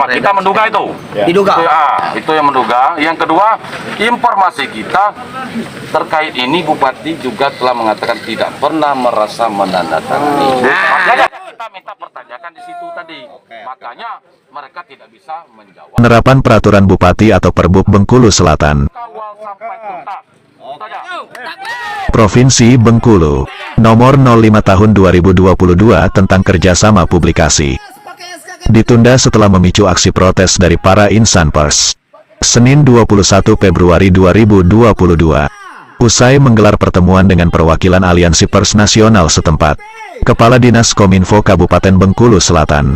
kita menduga itu. Diduga. Itu yang menduga. Yang kedua, informasi kita terkait ini Bupati juga telah mengatakan tidak pernah merasa menandatangani. Makanya kita minta pertanyakan di situ tadi. Makanya mereka tidak bisa menjawab. Penerapan peraturan Bupati atau Perbub Bengkulu Selatan. Kawal sampai tuntas. Saja. Provinsi Bengkulu, nomor 05 tahun 2022 tentang kerjasama publikasi. Ditunda setelah memicu aksi protes dari para insan pers. Senin 21 Februari 2022. Usai menggelar pertemuan dengan perwakilan Aliansi Pers Nasional setempat, Kepala Dinas Kominfo Kabupaten Bengkulu Selatan,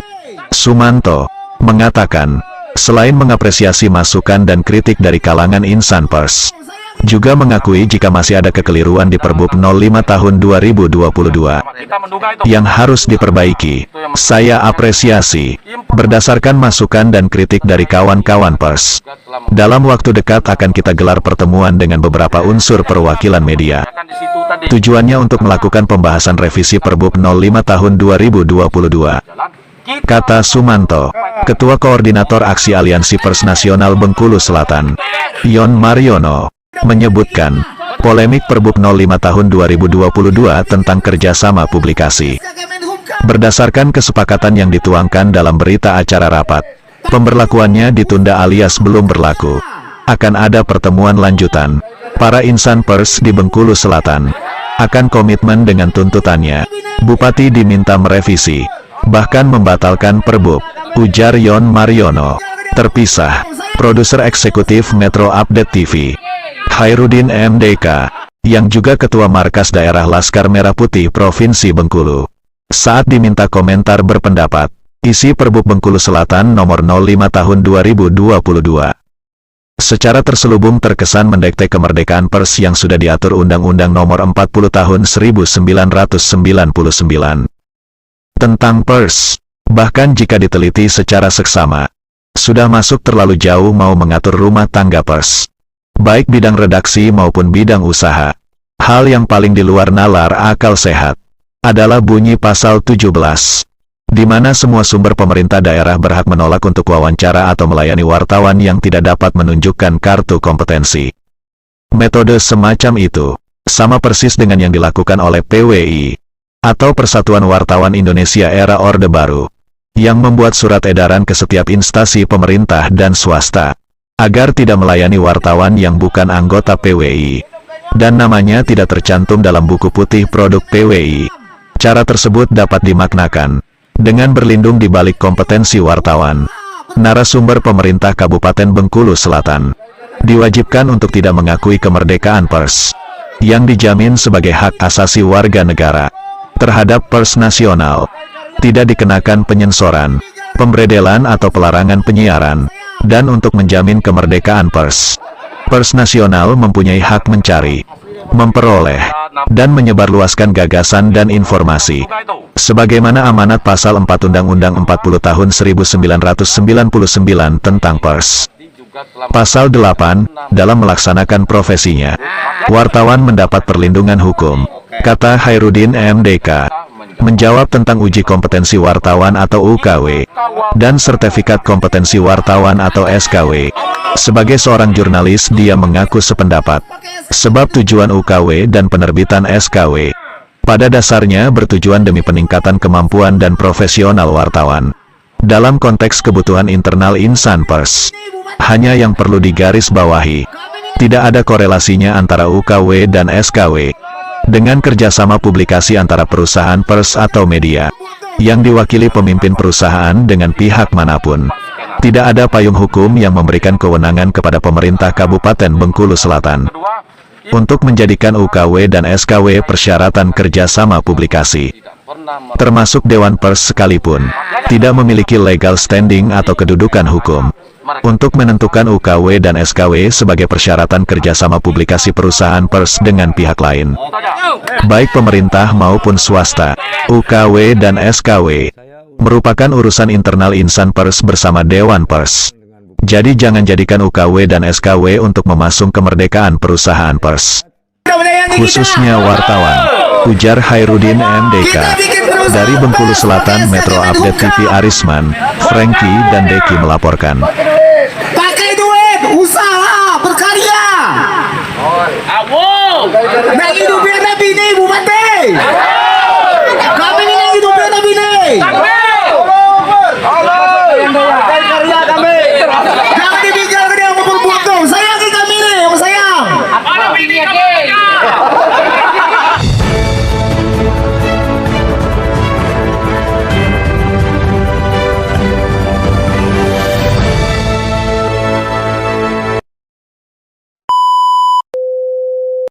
Sumanto, mengatakan, selain mengapresiasi masukan dan kritik dari kalangan insan pers, juga mengakui jika masih ada kekeliruan di Perbub 05 tahun 2022 Kita menduga itu. yang harus diperbaiki. Saya apresiasi berdasarkan masukan dan kritik dari kawan-kawan pers. Dalam waktu dekat akan kita gelar pertemuan dengan beberapa unsur perwakilan media. Di situ tadi. Tujuannya untuk melakukan pembahasan revisi Perbub 05 tahun 2022. Kata Sumanto, Ketua Koordinator Aksi Aliansi Pers Nasional Bengkulu Selatan, Yon Mariono, menyebutkan, polemik Perbub 05 tahun 2022 tentang kerjasama publikasi. Berdasarkan kesepakatan yang dituangkan dalam berita acara rapat, pemberlakuannya ditunda alias belum berlaku. Akan ada pertemuan lanjutan. Para insan pers di Bengkulu Selatan akan komitmen dengan tuntutannya. Bupati diminta merevisi, bahkan membatalkan Perbub, ujar Yon Mariono. Terpisah, produser eksekutif Metro Update TV, Hairudin MDK, yang juga Ketua Markas Daerah Laskar Merah Putih Provinsi Bengkulu, saat diminta komentar berpendapat, isi Perbub Bengkulu Selatan nomor 05 tahun 2022. Secara terselubung terkesan mendekte kemerdekaan pers yang sudah diatur Undang-Undang nomor 40 tahun 1999. Tentang pers, bahkan jika diteliti secara seksama, sudah masuk terlalu jauh mau mengatur rumah tangga pers, baik bidang redaksi maupun bidang usaha. Hal yang paling di luar nalar akal sehat adalah bunyi pasal 17, di mana semua sumber pemerintah daerah berhak menolak untuk wawancara atau melayani wartawan yang tidak dapat menunjukkan kartu kompetensi. Metode semacam itu sama persis dengan yang dilakukan oleh PWI atau Persatuan Wartawan Indonesia era Orde Baru, yang membuat surat edaran ke setiap instansi pemerintah dan swasta agar tidak melayani wartawan yang bukan anggota PWI dan namanya tidak tercantum dalam buku putih produk PWI. Cara tersebut dapat dimaknakan dengan berlindung di balik kompetensi wartawan. Narasumber pemerintah Kabupaten Bengkulu Selatan diwajibkan untuk tidak mengakui kemerdekaan pers yang dijamin sebagai hak asasi warga negara terhadap pers nasional, tidak dikenakan penyensoran, pemberedelan atau pelarangan penyiaran, dan untuk menjamin kemerdekaan pers. Pers nasional mempunyai hak mencari, memperoleh, dan menyebarluaskan gagasan dan informasi, sebagaimana amanat pasal 4 Undang-Undang 40 tahun 1999 tentang pers. Pasal 8, dalam melaksanakan profesinya, wartawan mendapat perlindungan hukum, kata Hairudin MDK, menjawab tentang uji kompetensi wartawan atau UKW, dan sertifikat kompetensi wartawan atau SKW. Sebagai seorang jurnalis dia mengaku sependapat, sebab tujuan UKW dan penerbitan SKW, pada dasarnya bertujuan demi peningkatan kemampuan dan profesional wartawan. Dalam konteks kebutuhan internal insan pers, hanya yang perlu digarisbawahi, tidak ada korelasinya antara UKW dan SKW, dengan kerjasama publikasi antara perusahaan pers atau media, yang diwakili pemimpin perusahaan dengan pihak manapun. Tidak ada payung hukum yang memberikan kewenangan kepada pemerintah Kabupaten Bengkulu Selatan untuk menjadikan UKW dan SKW persyaratan kerjasama publikasi. Termasuk Dewan Pers sekalipun, tidak memiliki legal standing atau kedudukan hukum untuk menentukan UKW dan SKW sebagai persyaratan kerjasama publikasi perusahaan pers dengan pihak lain, baik pemerintah maupun swasta. UKW dan SKW merupakan urusan internal insan pers bersama Dewan Pers. Jadi jangan jadikan UKW dan SKW untuk memasung kemerdekaan perusahaan pers, khususnya wartawan, ujar Hairudin MDK. Dari Bengkulu Selatan, Metro Update TV Arisman, Frankie dan Deki melaporkan. Pakai duit, usaha, berkarya. Awo. Nah